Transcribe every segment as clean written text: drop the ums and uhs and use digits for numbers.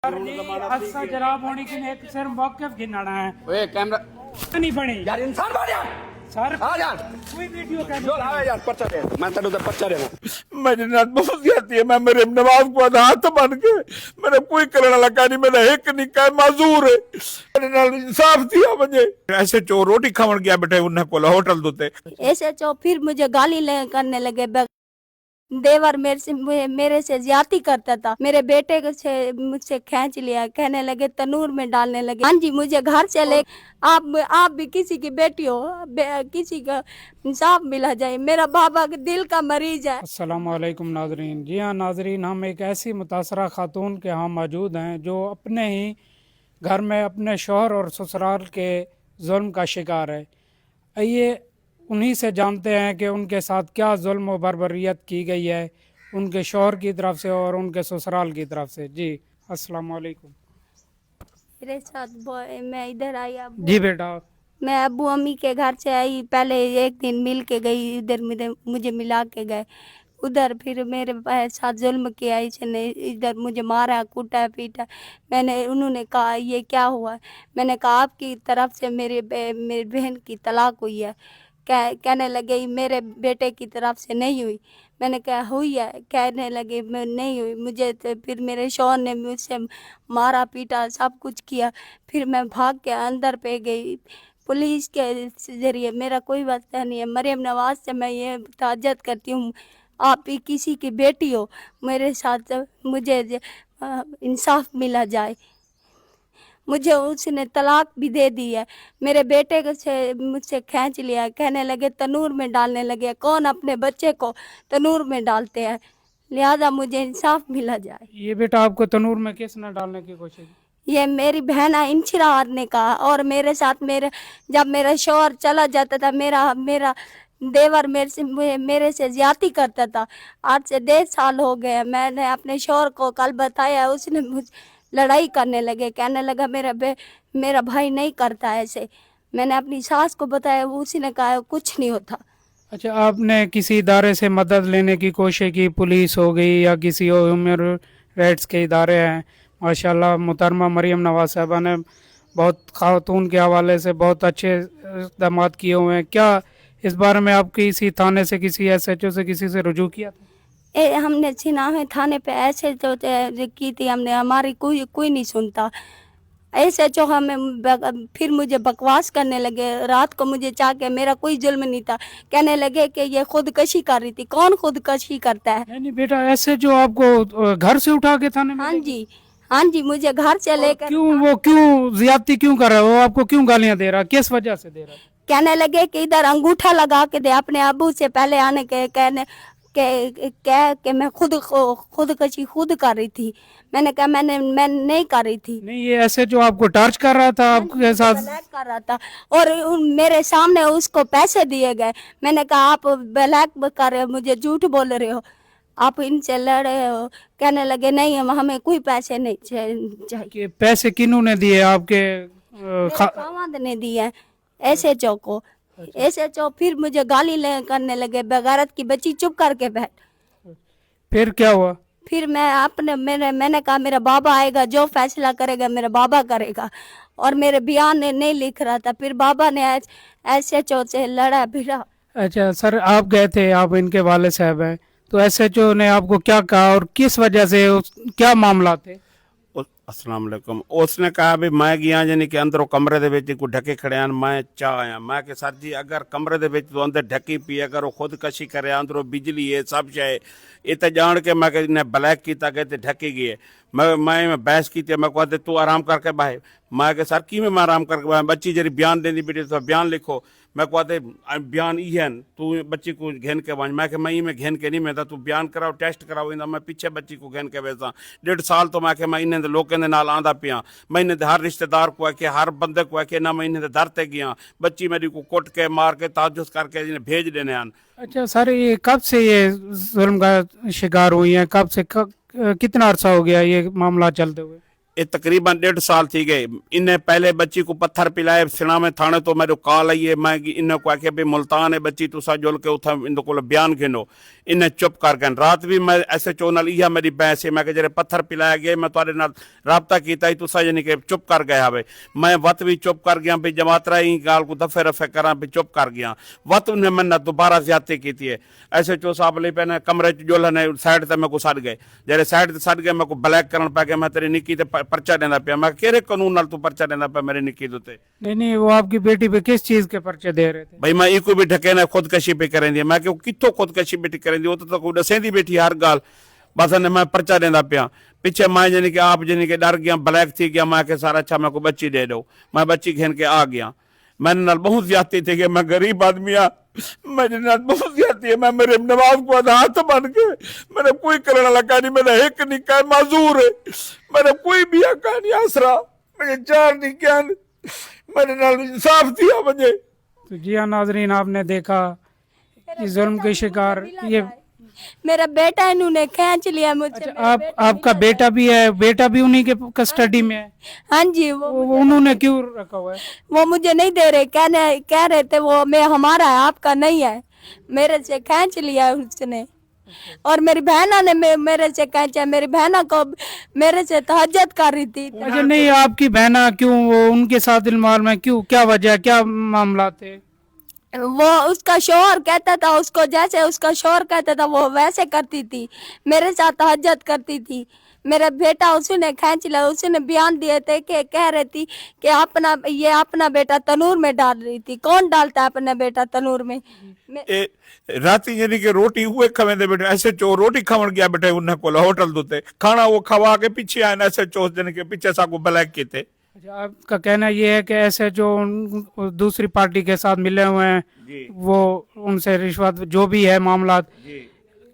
अक्सर जनाब होने की एक सिर्फ मौक़िफ़ गिनाना है। ओए कैमरा नहीं बनी यार इंसान बन यार सर आ यार कोई वीडियो जो कैमरा लावे यार पर्चा दे मैं तेरे उधर पर्चा देना मेरी नात बहुत जाती है। मैं मेरे नमाज को हाथ बन के मेरा कोई करने लगा नहीं। मेरा एक निकाय माजूर है। मेरे नाल इंसाफ दिया मुझे। ऐसे चोर रोटी खावन गया बेटे उन्हें कोला होटल दोते ऐसे जो फिर मुझे गाली करने लगे। देवर मेरे से ज्यादती करता था। मेरे बेटे को से मुझसे खींच लिया, कहने लगे तनूर में डालने लगे। हाँ जी, मुझे घर से ले आप भी किसी की बेटी हो, किसी का इंसाफ मिला जाए। मेरा बाबा के दिल का मरीज है। अस्सलामु अलैकुम नाजरीन। जी हाँ नाजरीन, हम एक ऐसी मुतासरा खातून के यहाँ मौजूद हैं जो अपने ही घर में अपने शौहर और ससुराल के जुल्म का शिकार है। आइए उन्हीं से जानते हैं कि उनके साथ क्या जुल्म व बर्बरियत की गई है उनके शौहर की तरफ से और उनके ससुराल की तरफ से। जी अस्सलामु अलैकुम। मेरे साथ मैं इधर आई, जी बेटा, मैं अबू अम्मी के घर से आई। पहले एक दिन मिल के गई, इधर मुझे मिला के गए। उधर फिर मेरे साथ जुल्म किया, इसने इधर मुझे मारा, कूटा, पीटा। उन्होंने कहा ये क्या हुआ। मैंने कहा आपकी तरफ से मेरी बहन की तलाक हुई है। कहने लगे मेरे बेटे की तरफ से नहीं हुई। मैंने कहा हुई है, कहने लगे मैं नहीं हुई। मुझे तो फिर मेरे शौहर ने मुझसे मारा, पीटा, सब कुछ किया। फिर मैं भाग के अंदर पे गई पुलिस के ज़रिए। मेरा कोई वास्ता नहीं है। मरियम नवाज से मैं ये ताजत करती हूँ, आप ही किसी की बेटी हो, मेरे साथ मुझे इंसाफ मिला जाए। मुझे उसने तलाक भी दे दी है। मेरे बेटे को से मुझसे खींच लिया, कहने लगे तनूर में डालने लगे। कौन अपने बच्चे को तनूर में डालते हैं, लिहाजा मुझे इंसाफ मिला जाए। ये बेटा आपको तनूर में किस न डालने की कोशिश की? ये मेरी बहन इंशिरार ने कहा। और मेरे साथ जब मेरा शौहर चला जाता था, मेरा देवर मेरे से ज्यादती करता था। आज से 1.5 साल हो गए। मैंने अपने शौहर को कल बताया, उसने मुझ लड़ाई करने लगे, कहने लगा मेरा भाई नहीं करता ऐसे। मैंने अपनी सास को बताया, उसने कहा कुछ नहीं होता। अच्छा, आपने किसी इदारे से मदद लेने की कोशिश की? पुलिस हो गई या किसी ह्यूमन राइट्स के इदारे हैं? माशाल्लाह मुहतरमा मरियम नवाज साहबा ने बहुत खातून के हवाले से बहुत अच्छे इक़दाम किए हुए हैं। क्या इस बारे में आप किसी थाने से, किसी SHO से, किसी से रुजू किया था? हमने छिनावे थाने पे ऐसे जो की थी हमने, हमारी कोई नहीं सुनता। ऐसे जो हमें फिर मुझे बकवास करने लगे। रात को मुझे चाह के, मेरा कोई जुल्म नहीं था, कहने लगे कि ये खुदकशी कर रही थी। कौन खुदकशी करता है? नहीं बेटा, ऐसे जो आपको घर से उठा के थाने में? हाँ जी, मुझे घर से लेकर। क्यों ज्यादती क्यों कर रहा है वो? आपको क्यों गालियां दे रहा है? किस वजह से दे रहा है? कहने लगे कि इधर अंगूठा लगा के दे, अपने अबू से पहले आने के कहने के मैं खुदकशी खुद कर रही थी। मैंने कहा मैं नहीं कर रही थी। नहीं, ये ऐसे जो आपको टॉर्च कर रहा था, आपके साथ ब्लैक कर रहा था और मेरे सामने उसको पैसे दिए गए। मैंने कहा आप ब्लैक कर रहे हो, मुझे झूठ बोल रहे हो, आप इनसे लड़ रहे हो। कहने लगे नहीं, हमें कोई पैसे नहीं चाहिए। कि पैसे किन्होंने दिए आपके? खामद ने दिए ऐसे को। ऐसे फिर मुझे गाली करने लगे, बेगैरत की बच्ची, चुप करके बैठ। फिर क्या हुआ? फिर मैंने कहा मेरा बाबा आएगा, जो फैसला करेगा मेरा बाबा करेगा। और मेरे बयान नहीं लिख रहा था। फिर बाबा ने SHO से लड़ा भिड़ा। अच्छा सर, आप गए थे, आप इनके वाले साहब हैं, तो SHO ने आपको क्या कहा और किस वजह से, क्या मामला थे? अस्सलाम वालेकुम। उसने कहा भी मैं गया यानी कि अंदरों कमरे दे विच को ढके खड़े हैं, मैं चाह आया। मैं कि सर जी अगर कमरे दे विच तो अंदर ढकी पी, अगर वो खुदकशी करे, अंदरों बिजली है, सब शे ये तो जान के मैं इन्हें ब्लैक किया गए तो ढकी गई। मैं बहस की, मैं कहते तू आराम करके बाहे। मैं कि सर कि मैं आराम करके बाहे, बच्ची जरी बयान देनी बेटी तो बयान लिखो। मैं कहते बयान ये तू बच्ची को घेन के बन। मैं कि मैं में घेन के नहीं, मैं तू बयान कराओ, टेस्ट कराओ, इंदा मैं पीछे बच्ची को घेन के वेसा 1.5 साल तो मैं कि मैं इन्हें लोगों के नाल आंदा पिया। मैं इन्हें हर रिश्तेदार को है कि हर बंदे को है कि ना मैं इन्हें दर ते गया, बच्ची मेरी को कुट के मार के ताजुस करके इन्हें भेज देने आन। अच्छा सर, ये कब से ये जुल्म का शिकार हुई है? कब से कितना अरसा हो गया ये मामला चलते हुए? ये तकरीबन 1.5 साल थी गए। इन्हें पहले बच्ची को पत्थर पिलाए सिना में थाने तो मेरे कॉल आई है, मैं इन्हें को आखे भी मुल्तान है बच्ची तुसा जुल के उठा इन को बयान गिनो। इन्हें चुप करके रात भी मैं ऐसे चोनल इहा मेरी बहस है, मैं जरे पत्थर पिलाया गया मैं तुम्हारे नाल राबता किया ही तुसा यानी कि चुप कर गया भाई। मैं वत भी चुप कर गया भी जमातरा ही गाल को दफे रफे करा भी चुप कर गया। वत उन्हें मैंने दोबारा ज्यादती की थी। ऐसे चो साहब ले पे कमरे जुल ने साइड से मैं को सड़ गए, जरे साइड से सड़ गए मैं को ब्लैक करन पा गया, मैं तेरी निक्की ते पर्चा देना पिया। मैं केरे कानून नाल तू पर्चा देना पिया मेरी निक्की ते? नहीं, वो आपकी बेटी पे किस चीज के पर्चे दे रहे थे? भाई मैं इको भी ढके ने खुदकशी पे करें दी। मैं क्यों कितो खुदकशी बेटी करें दी, वो तो कोई दसेंदी बेटी हर गाल। बस ने मैं पर्चा देना पिया। पीछे मैं यानी कि आप यानी कि डर गया, ब्लैक थी गया। मैं के सारा अच्छा मैं को बच्ची दे दो। मैं बच्ची घेन के आ गया। मैंने नाल बहुत ज्यादती थी कि मैं गरीब आदमी आ, मेरे नाल बहुत ज्यादती है। मैं मेरे नवाज को हाथ बन के मेरा कोई करने लगा नहीं, मेरा एक निका माजूर है, मेरा कोई भी आका नहीं आसरा, मेरे 4 निका मेरे नाल इंसाफ दिया मुझे। तो जी हाँ नाजरीन, आपने देखा कि जुल्म के शिकार ये मेरा बेटा इन्होंने खींच लिया मुझसे। अच्छा, आपका बेटा भी है? बेटा भी उन्हीं के कस्टडी में है? हाँ जी, वो उन्होंने क्यों रखा हुआ है? वो मुझे नहीं दे रहे, कह रहे थे वो मैं हमारा है आपका नहीं है। मेरे से खींच लिया उसने। और मेरी बहना ने मेरे से खींचा। मेरी बहना को मेरे से तहज्जुद कर रही थी। अच्छा, नहीं आपकी बहना क्यों वो उनके साथ इल्माल में क्यों, क्या वजह, क्या मामला थे? वो उसका शोहर कहता था उसको, जैसे उसका शोहर कहता था वो वैसे करती थी, मेरे साथ तहज्जुद करती थी। मेरा बेटा उसने खींच लिया। उसने बयान दिए थे कि कह रही थी कि अपना बेटा तनूर में डाल रही थी। कौन डालता है अपना बेटा तनूर में? राती यानी कि रोटी हुए खवे दे बेटे ऐसे चो रोटी खावन गया बेटे उन्हें को होटल दुते खाना वो खवा के पीछे आए ऐसे चो यानी कि पीछे साको ब्लैक किए। अच्छा, आपका कहना ये है कि ऐसे जो दूसरी पार्टी के साथ मिले हुए हैं वो उनसे रिश्वत जो भी है मामला,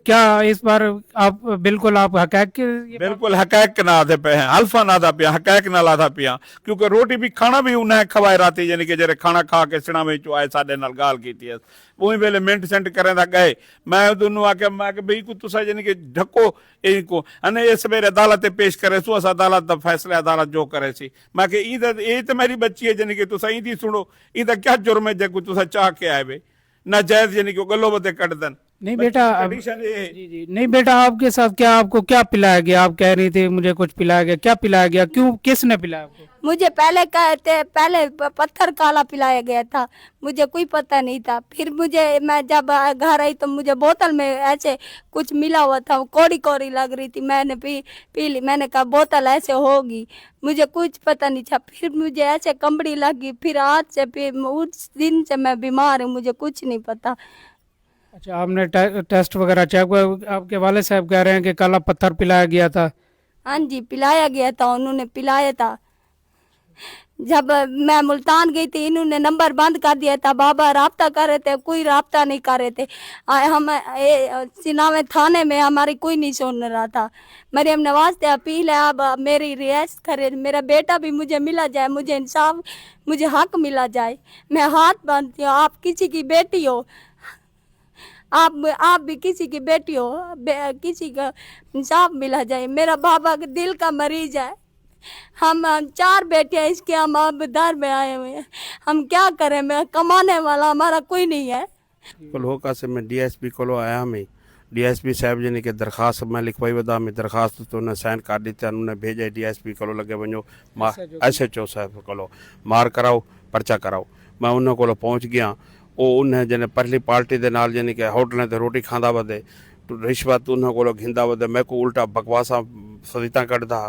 क्या इस बार आप बिल्कुल आप हकैक के बिल्कुल हकैक के ना आधे पे हैं, अल्फा ना आधा पिया हकैक ना लाधा पिया, क्योंकि रोटी भी खाना भी उन्हें खवाए राती यानी कि जरे खाना खा के सिना में चो आए साडे नाल गाल कीती है। वो वेले मिंट सेंट करें दा गए। मैं दोनों आके मैं के भाई को तुसा यानी कि ढको इनको अने ये सवेरे अदालत पेश करे सो अदालत दा फैसला अदालत जो करे सी। मैं के ई तो मेरी बच्ची है यानी कि तुसा ई दी सुनो ई दा क्या जुर्म है जे को तुसा चाह के आए बे ना जायज यानी कि गलो बते कट दन। नहीं बेटा जी नहीं बेटा, आपके साथ क्या, आपको क्या पिलाया गया? आप कह रही थी मुझे कुछ पिलाया गया, क्या पिलाया गया, क्यों, किसने पिलाया आपको? मुझे पहले पत्थर काला पिलाया गया था, मुझे कोई पता नहीं था। फिर मैं जब घर आई तो मुझे बोतल में ऐसे कुछ मिला हुआ था, कोड़ी कोड़ी लग रही थी। मैंने पी ली। मैंने कहा बोतल ऐसे होगी, मुझे कुछ पता नहीं था। फिर मुझे ऐसे कंबड़ी लगी। फिर आज से फिर उस दिन से मैं बीमार हूँ, मुझे कुछ नहीं पता। अच्छा, आपने टेस्ट वगैरह चेक, आपके वाले साहब कह रहे हैं कि काला पत्थर पिलाया गया था? हाँ जी, पिलाया गया था, उन्होंने पिलाया था। जब मैं मुल्तान गई थी इन्होंने नंबर बंद कर दिया था। बाबा राब्ता कर रहे थे, कोई राब्ता नहीं कर रहे थे। हम सिनावे थाने में हमारी कोई नहीं सुन रहा था। मरियम नवाज से अपील है अब मेरी रिहाइश करे, मेरा बेटा भी मुझे मिला जाए, मुझे इंसाफ, मुझे हक मिला जाए। मैं हाथ बांधती हूँ, आप किसी की बेटी हो, आप भी किसी की बेटी हो, किसी का इंसाफ मिला जाए। मेरा बाबा के दिल का मरीज है। हम 4 बेटे हैं इसके, हम अब दर में आए हुए हैं, हम क्या करें? मैं कमाने वाला हमारा कोई नहीं है। कलोका से मैं डीएसपी को आया मैं डीएसपी साहब जी ने के दरखास्त मैं लिखवाई वदा में दरखास्त तो उन्हें साइन कर दी थी। उन्हें भेजा डीएसपी को लगे वनो SHO साहब को मार कराओ पर्चा कराओ। मैं उन्होंने को पहुँच गया। वो उन्हें जने परली पार्टी के नाल यानी कि होटलें ते रोटी खांदा वधे रिश्वत उन्होंने को घिंदा वधे। मैं को उल्टा बकवासा सदीता कढ़दा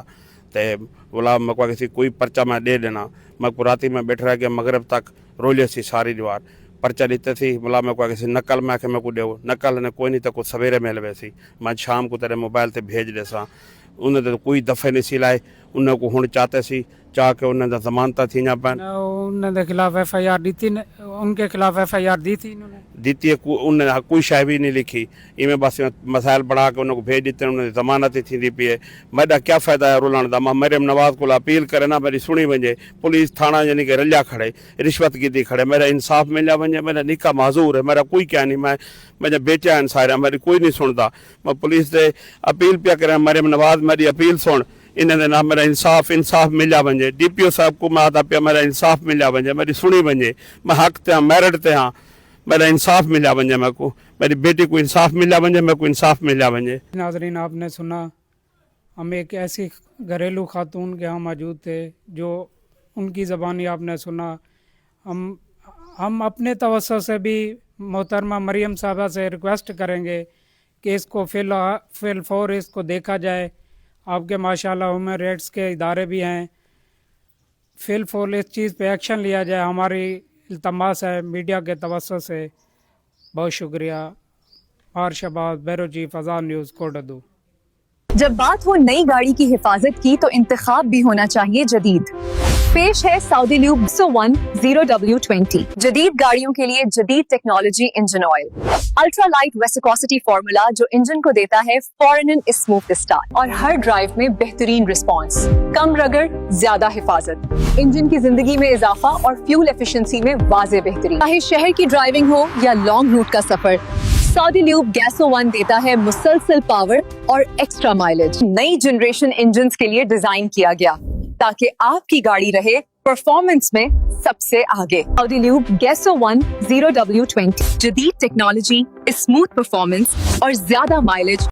ते बोला मैं को किसी कोई पर्चा मैं दे देना। मैं को राती में बैठ रह गया मगरब तक रोलिया सी सारी दीवार पर्चा लीते थी। बोला मैं को किसी नकल में आके मैं को देव नकल ने कोई नहीं तो कुछ सवेरे मिल वैसी मैं शाम को तेरे मोबाइल ते भेज दे सा। उन्हें तो कोई दफ़े नहीं सिलाए। उन्हें को हुण चाहते सी चाह के उन्हें जमानत थी ना पैन उनके खिलाफ FIR दी थी, उनके खिलाफ FIR दी थी इन्होंने दी थी। उन्हें कोई शाय भी नहीं लिखी। इवें बस मसाइल बना के उन्हें भेज दिते। उन्हें जमानत ही थी पी है। मेरा क्या फ़ायदा है रुलण का? मैं मरियम नवाज को अपील करे ना मेरी सुनी वजे। पुलिस थाना यानी कि रलिया खड़े रिश्वत की खड़े मेरा इंसाफ मिलिया वजे। मेरा निका माजूर है, मेरा कोई क्या नहीं, मैं मेरे बेचा आहिनि सारा, मेरी कोई नहीं सुनता। मैं पुलिस से अपील पिया करें मरियम नवाज मेरी अपील सुन। इन्हें दे नाल मेरा इंसाफ मिलिया वञे। DPO साहब को मैं आता पिया मेरा इंसाफ मिलिया वञे, मेरी सुनी वञे, मैं हक ते हाँ, मेरिट ते हाँ, मेरा इंसाफ मिलिया वञे, मेरे को मेरी बेटी को इंसाफ मिलिया वञे, मेरे को इंसाफ मिलिया वञे। नाजरीन, आपने सुना, हम एक ऐसी घरेलू खातून के यहाँ मौजूद थे जो उनकी ज़बानी आपने सुना। हम अपने तवज्जो से भी मोहतरमा मरियम साहबा से रिक्वेस्ट करेंगे कि इसको फिलफौर इसको देखा जाए। आपके माशाल्लाह ह्यूमन राइट्स के इदारे भी हैं, फिलफौर इस चीज़ पे एक्शन लिया जाए, हमारी इल्तमास है मीडिया के तवज्जो से। बहुत शुक्रिया। R Shahbaz, bureau chief, Azad news, Kot Addu. जब बात हो नई गाड़ी की हिफाजत की तो इंतखाब भी होना चाहिए जदीद। पेश है सऊदी ल्यूब 1 0W20 जदीद गाड़ियों के लिए जदीद technology engine oil, ultra light viscosity formula जो इंजन को देता है फौरन स्मूथ स्टार्ट और हर ड्राइव में बेहतरीन रिस्पॉन्स, कम रगड़, ज्यादा हिफाजत, इंजन की जिंदगी में इजाफा और फ्यूल एफिशिएंसी में वाज़े बेहतरी। चाहे शहर की ड्राइविंग हो या लॉन्ग रूट का सफर, सऊदी ल्यूब गैसो 1 देता है मुसलसल पावर और एक्स्ट्रा माइलेज। नई जनरेशन इंजन्स के लिए डिजाइन किया गया ताकि आपकी गाड़ी रहे परफॉर्मेंस में सबसे आगे। सऊदी ल्यूब गैसो 1 0W20 जदीद टेक्नोलॉजी, स्मूथ परफॉर्मेंस और ज्यादा माइलेज।